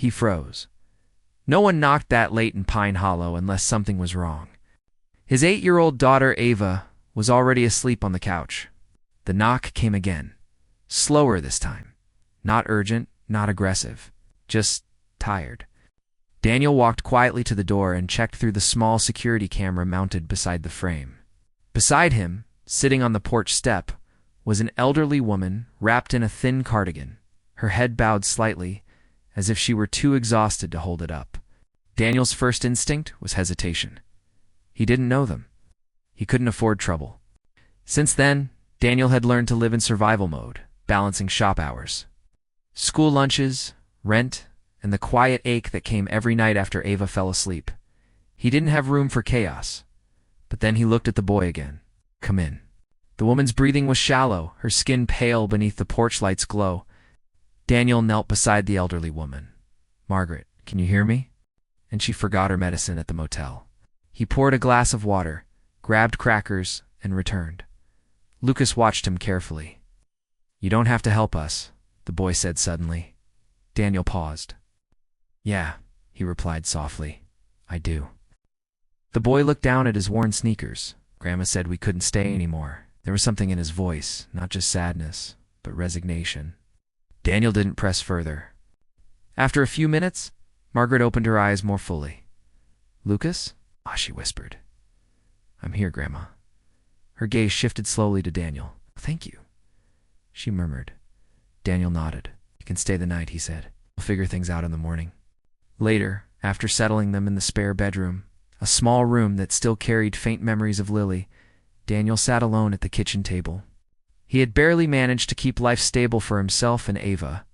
He froze. No one knocked that late in Pine Hollow unless something was wrong. His 8-year-old daughter, Ava, was already asleep on the couch. The knock came again. Slower this time. Not urgent, not aggressive. Just tired. Daniel walked quietly to the door and checked through the small security camera mounted beside the frame. Beside him, sitting on the porch step, was an elderly woman wrapped in a thin cardigan, her head bowed slightly, as if she were too exhausted to hold it up. Daniel's first instinct was hesitation. He didn't know them. He couldn't afford trouble. Since then, Daniel had learned to live in survival mode, balancing shop hours. School lunches, rent, and the quiet ache that came every night after Ava fell asleep. He didn't have room for chaos. But then he looked at the boy again. "Come in." The woman's breathing was shallow, her skin pale beneath the porch light's glow. Daniel knelt beside the elderly woman. "Margaret, can you hear me?" And she forgot her medicine at the motel. He poured a glass of water, grabbed crackers, and returned. Lucas watched him carefully. "You don't have to help us," the boy said suddenly. Daniel paused. "Yeah," he replied softly. "I do." The boy looked down at his worn sneakers. "Grandma said we couldn't stay anymore." There was something in his voice, not just sadness, but resignation. Daniel didn't press further. After a few minutes, Margaret opened her eyes more fully. "Lucas?" she whispered. "I'm here, Grandma." Her gaze shifted slowly to Daniel. "Thank you," she murmured. Daniel nodded. "You can stay the night," he said. "We'll figure things out in the morning." Later, after settling them in the spare bedroom, a small room that still carried faint memories of Lily, Daniel sat alone at the kitchen table. He had barely managed to keep life stable for himself and Ava.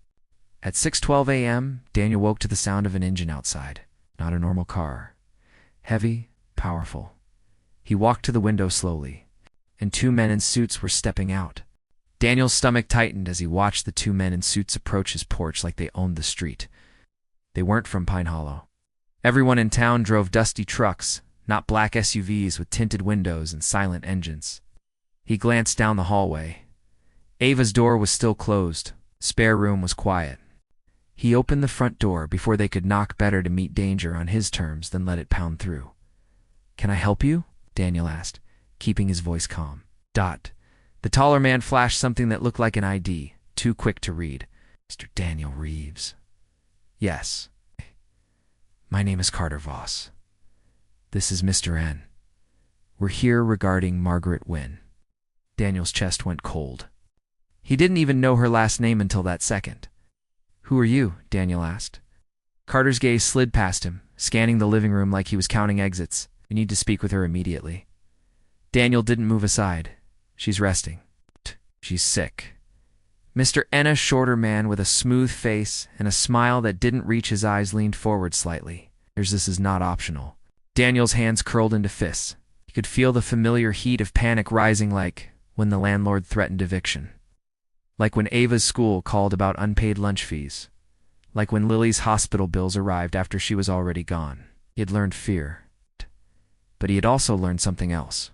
At 6:12 a.m., Daniel woke to the sound of an engine outside. Not a normal car. Heavy, powerful. He walked to the window slowly, and 2 men in suits were stepping out. Daniel's stomach tightened as he watched the 2 men in suits approach his porch like they owned the street. They weren't from Pine Hollow. Everyone in town drove dusty trucks, not black SUVs with tinted windows and silent engines. He glanced down the hallway. Ava's door was still closed. The spare room was quiet. He opened the front door before they could knock, better to meet danger on his terms than let it pound through. "Can I help you?" Daniel asked, keeping his voice calm. The taller man flashed something that looked like an ID, too quick to read. "Mr. Daniel Reeves." "Yes." "My name is Carter Voss. This is Mr. N. We're here regarding Margaret Wynne." Daniel's chest went cold. He didn't even know her last name until that second. "Who are you?" Daniel asked. Carter's gaze slid past him, scanning the living room like he was counting exits. "We need to speak with her immediately." Daniel didn't move aside. "She's resting. She's sick." Mr. N, a shorter man with a smooth face and a smile that didn't reach his eyes, leaned forward slightly. "This is not optional." Daniel's hands curled into fists. He could feel the familiar heat of panic rising, like when the landlord threatened eviction. Like when Ava's school called about unpaid lunch fees. Like when Lily's hospital bills arrived after she was already gone. He had learned fear. But he had also learned something else.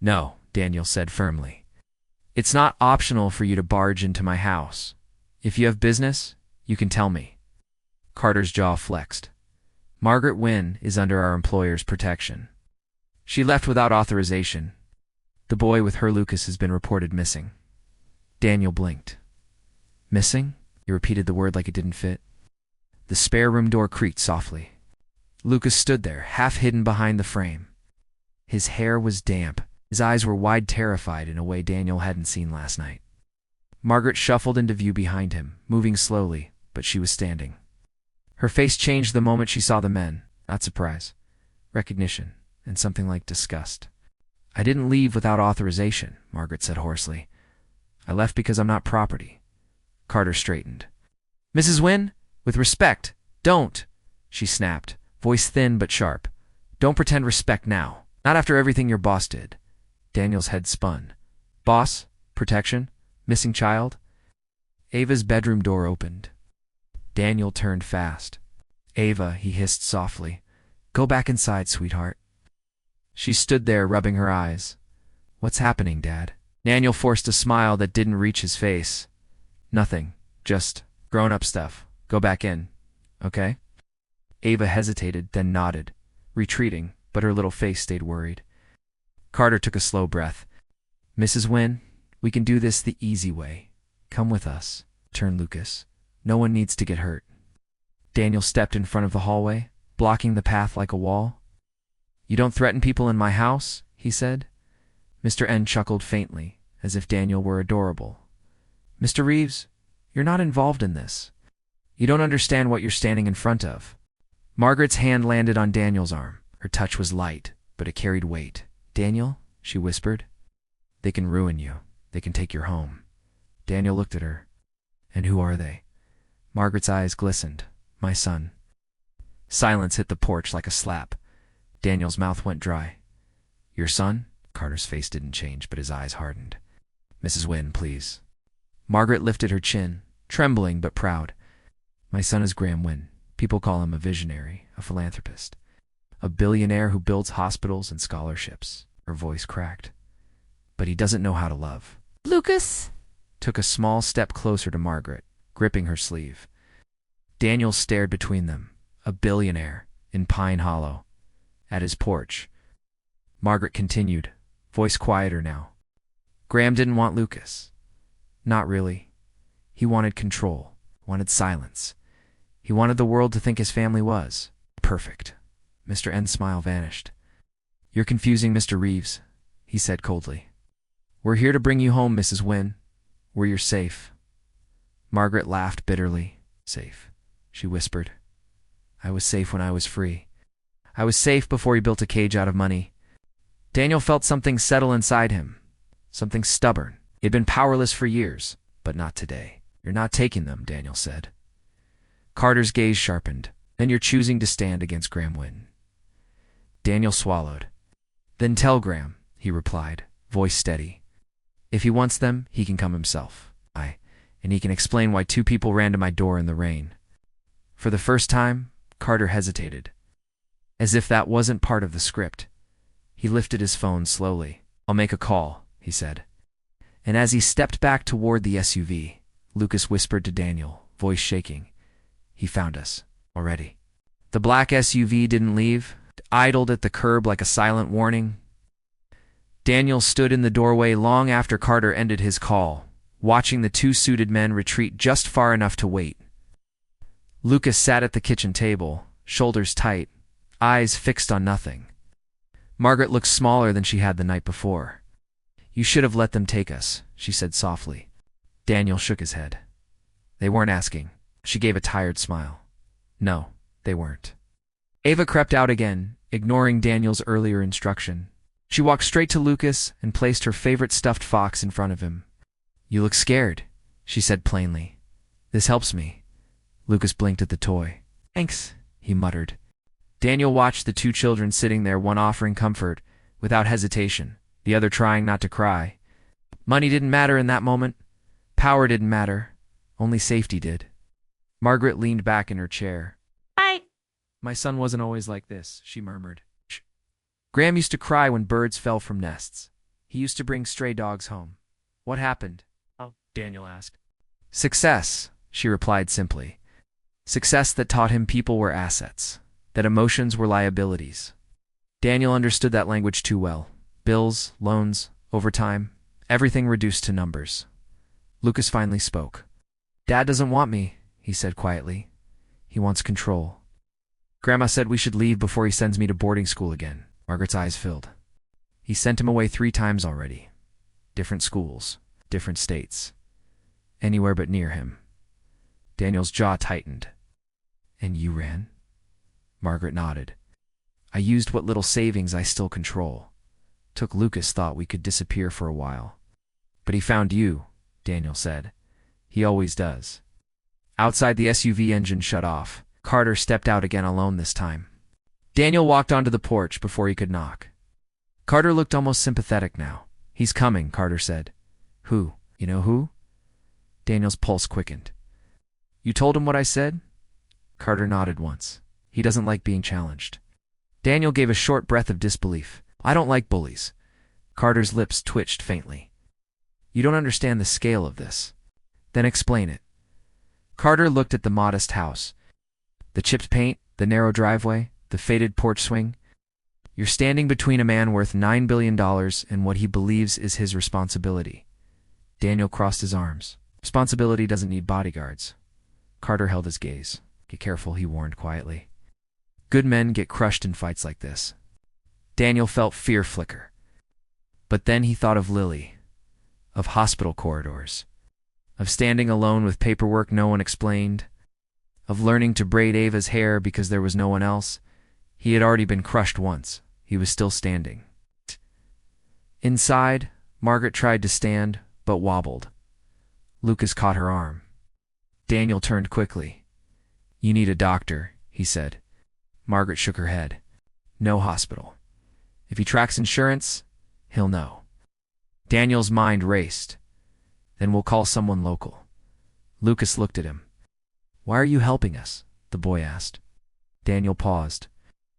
"No," Daniel said firmly. "It's not optional for you to barge into my house. If you have business, you can tell me." Carter's jaw flexed. "Margaret Wynne is under our employer's protection. She left without authorization. The boy with her, Lucas, has been reported missing." Daniel blinked. "Missing?" He repeated the word like it didn't fit. The spare room door creaked softly. Lucas stood there, half hidden behind the frame. His hair was damp. His eyes were wide, terrified in a way Daniel hadn't seen last night. Margaret shuffled into view behind him, moving slowly, but she was standing. Her face changed the moment she saw the men. Not surprise, recognition, and something like disgust. "I didn't leave without authorization," Margaret said hoarsely. "I left because I'm not property." Carter straightened. "Mrs. Wynne, with respect, don't," she snapped, voice thin but sharp. "Don't pretend respect now. Not after everything your boss did." Daniel's head spun. "Boss? Protection? Missing child?" Ava's bedroom door opened. Daniel turned fast. "Ava," he hissed softly. "Go back inside, sweetheart." She stood there, rubbing her eyes. "What's happening, Dad?" Daniel forced a smile that didn't reach his face. "Nothing. Just grown-up stuff. Go back in. okay? Ava hesitated, then nodded, retreating, but her little face stayed worried. Carter took a slow breath. Mrs. Wynne, we can do this the easy way. Come with us, turned Lucas. No one needs to get hurt. Daniel stepped in front of the hallway, blocking the path like a wall. You don't threaten people in my house, he said. Mr. N chuckled faintly, as if Daniel were adorable. Mr. Reeves, you're not involved in this. You don't understand what you're standing in front of. Margaret's hand landed on Daniel's arm. Her touch was light, but it carried weight. Daniel, she whispered, they can ruin you. They can take your home. Daniel looked at her. And who are they? Margaret's eyes glistened. My son. Silence hit the porch like a slap. Daniel's mouth went dry. Your son? Carter's face didn't change, but his eyes hardened. Mrs. Wynne, please. Margaret lifted her chin, trembling but proud. My son is Graham Wynne. People call him a visionary, a philanthropist. A billionaire who builds hospitals and scholarships. Her voice cracked. But he doesn't know how to love. Lucas Took a small step closer to Margaret, gripping her sleeve. Daniel stared between them, a billionaire, in Pine Hollow, at his porch. Margaret continued, voice quieter now. Graham didn't want Lucas. Not really. He wanted control, wanted silence. He wanted the world to think his family was perfect. Mr. N's smile vanished. You're confusing Mr. Reeves, he said coldly. We're here to bring you home, Mrs. Wynne, where you're safe. Margaret laughed bitterly. Safe, she whispered. I was safe when I was free. I was safe before he built a cage out of money. Daniel felt something settle inside him, something stubborn. He'd been powerless for years, but not today. You're not taking them, Daniel said. Carter's gaze sharpened. Then you're choosing to stand against Graham Wynne. Daniel swallowed. Then tell Graham, he replied, voice steady. If he wants them, he can come himself. And he can explain why two people ran to my door in the rain. For the first time, Carter hesitated. As if that wasn't part of the script. He lifted his phone slowly. I'll make a call, he said. And as he stepped back toward the SUV, Lucas whispered to Daniel, voice shaking. He found us, already. The black SUV didn't leave, idled at the curb like a silent warning. Daniel stood in the doorway long after Carter ended his call, watching the two suited men retreat just far enough to wait. Lucas sat at the kitchen table, shoulders tight, eyes fixed on nothing. Margaret looked smaller than she had the night before. You should have let them take us, she said softly. Daniel shook his head. They weren't asking. She gave a tired smile. No, they weren't. Ava crept out again, ignoring Daniel's earlier instruction. She walked straight to Lucas and placed her favorite stuffed fox in front of him. You look scared, she said plainly. This helps me. Lucas blinked at the toy. Thanks, he muttered. Daniel watched the two children sitting there, one offering comfort, without hesitation, the other trying not to cry. Money didn't matter in that moment. Power didn't matter. Only safety did. Margaret leaned back in her chair. My son wasn't always like this, she murmured. Shh. Graham used to cry when birds fell from nests. He used to bring stray dogs home. What happened? Daniel asked. Success, she replied simply. Success that taught him people were assets, that emotions were liabilities. Daniel understood that language too well. Bills, loans, overtime, everything reduced to numbers. Lucas finally spoke. Dad doesn't want me, he said quietly. He wants control. Grandma said we should leave before he sends me to boarding school again. Margaret's eyes filled. He sent him away 3 times already. Different schools, different states. Anywhere but near him. Daniel's jaw tightened. And you ran? Margaret nodded. I used what little savings I still control. Took Lucas thought we could disappear for a while. But he found you, Daniel said. He always does. Outside, the SUV engine shut off. Carter stepped out again alone this time. Daniel walked onto the porch before he could knock. Carter looked almost sympathetic now. He's coming, Carter said. Who? You know who? Daniel's pulse quickened. You told him what I said? Carter nodded once. He doesn't like being challenged. Daniel gave a short breath of disbelief. I don't like bullies. Carter's lips twitched faintly. You don't understand the scale of this. Then explain it. Carter looked at the modest house. The chipped paint, the narrow driveway, the faded porch swing. You're standing between a man worth $9 billion and what he believes is his responsibility. Daniel crossed his arms. Responsibility doesn't need bodyguards. Carter held his gaze. Get careful, he warned quietly. Good men get crushed in fights like this. Daniel felt fear flicker. But then he thought of Lily, of hospital corridors, of standing alone with paperwork no one explained, of learning to braid Ava's hair because there was no one else. He had already been crushed once. He was still standing. Inside, Margaret tried to stand, but wobbled. Lucas caught her arm. Daniel turned quickly. You need a doctor, he said. Margaret shook her head. No hospital. If he tracks insurance, he'll know. Daniel's mind raced. Then we'll call someone local. Lucas looked at him. Why are you helping us? The boy asked. Daniel paused.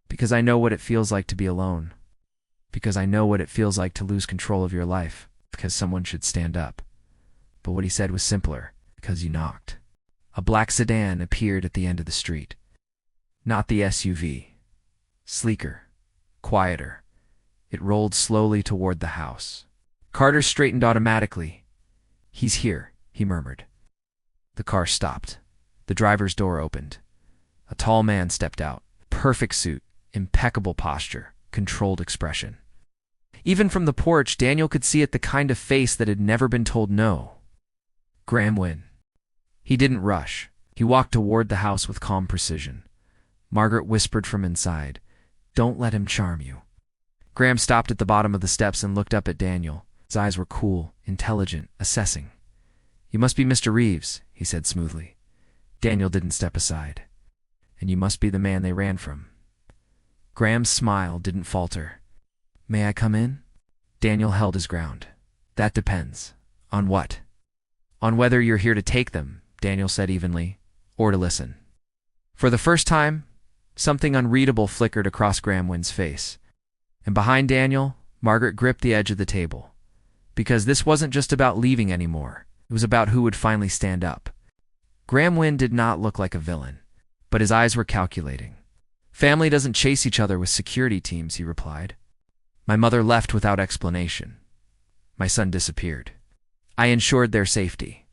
Because I know what it feels like to be alone. Because I know what it feels like to lose control of your life. Because someone should stand up. But what he said was simpler. Because you knocked. A black sedan appeared at the end of the street. Not the SUV. Sleeker. Quieter. It rolled slowly toward the house. Carter straightened automatically. He's here, he murmured. The car stopped. The driver's door opened. A tall man stepped out. Perfect suit, impeccable posture, controlled expression. Even from the porch, Daniel could see it, the kind of face that had never been told no. Graham Wynne. He didn't rush. He walked toward the house with calm precision. Margaret whispered from inside, Don't let him charm you. Graham stopped at the bottom of the steps and looked up at Daniel. His eyes were cool, intelligent, assessing. You must be Mr. Reeves, he said smoothly. Daniel didn't step aside. And you must be the man they ran from. Graham's smile didn't falter. May I come in? Daniel held his ground. That depends. On what? On whether you're here to take them, Daniel said evenly, or to listen. For the first time, something unreadable flickered across Graham Wynne's face. And behind Daniel, Margaret gripped the edge of the table. Because this wasn't just about leaving anymore. It was about who would finally stand up. Graham Wynne did not look like a villain, but his eyes were calculating. Family doesn't chase each other with security teams, he replied. My mother left without explanation. My son disappeared. I ensured their safety.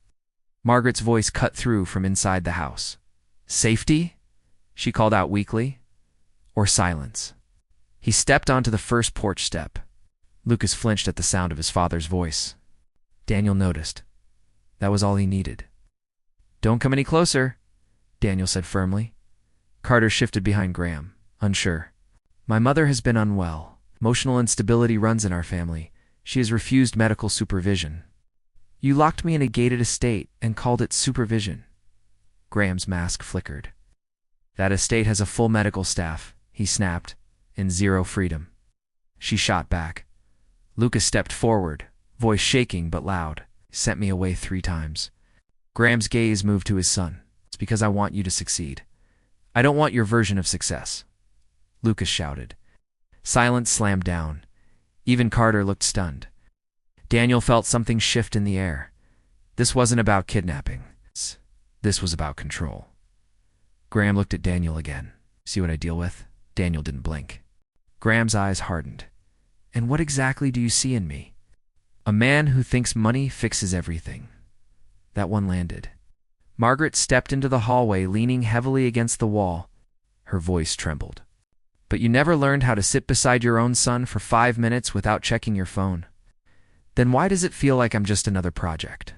Margaret's voice cut through from inside the house. Safety? She called out weakly. Or silence? He stepped onto the first porch step. Lucas flinched at the sound of his father's voice. Daniel noticed. That was all he needed. Don't come any closer, Daniel said firmly. Carter shifted behind Graham, unsure. My mother has been unwell. Emotional instability runs in our family. She has refused medical supervision. You locked me in a gated estate and called it supervision. Graham's mask flickered. That estate has a full medical staff, he snapped, and zero freedom. She shot back. Lucas stepped forward, voice shaking but loud. Sent me away 3 times. Graham's gaze moved to his son. It's because I want you to succeed. I don't want your version of success. Lucas shouted. Silence slammed down. Even Carter looked stunned. Daniel felt something shift in the air. This wasn't about kidnapping. This was about control. Graham looked at Daniel again. See what I deal with? Daniel didn't blink. Graham's eyes hardened. And what exactly do you see in me? A man who thinks money fixes everything. That one landed. Margaret stepped into the hallway, leaning heavily against the wall. Her voice trembled. But you never learned how to sit beside your own son for 5 minutes without checking your phone. Then why does it feel like I'm just another project?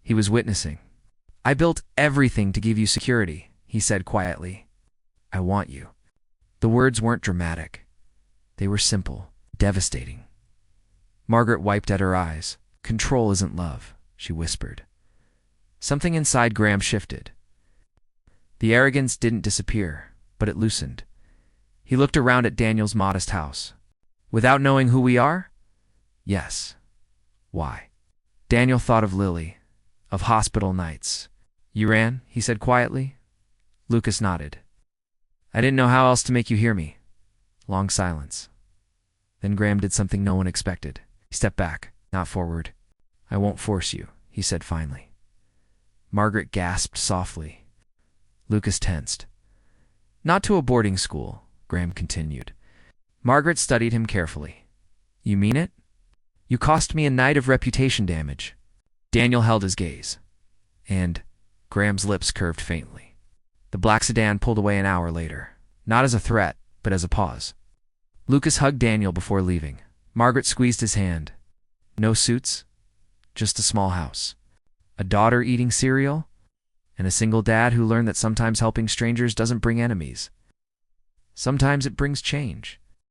He was witnessing. I built everything to give you security, he said quietly. I want you. The words weren't dramatic. They were simple, devastating. Margaret wiped at her eyes. Control isn't love, she whispered. Something inside Graham shifted. The arrogance didn't disappear, but it loosened. He looked around at Daniel's modest house. Without knowing who we are? Yes. Why? Daniel thought of Lily, of hospital nights. You ran, he said quietly. Lucas nodded. I didn't know how else to make you hear me. Long silence. Then Graham did something no one expected. He stepped back, not forward. I won't force you, he said finally. Margaret gasped softly. Lucas tensed. Not to a boarding school, Graham continued. Margaret studied him carefully. You mean it? You cost me a night of reputation damage. Daniel held his gaze, and Graham's lips curved faintly. The black sedan pulled away an hour later, not as a threat, but as a pause. Lucas hugged Daniel before leaving. Margaret squeezed his hand. No suits, just a small house. A daughter eating cereal, and a single dad who learned that sometimes helping strangers doesn't bring enemies. Sometimes it brings change.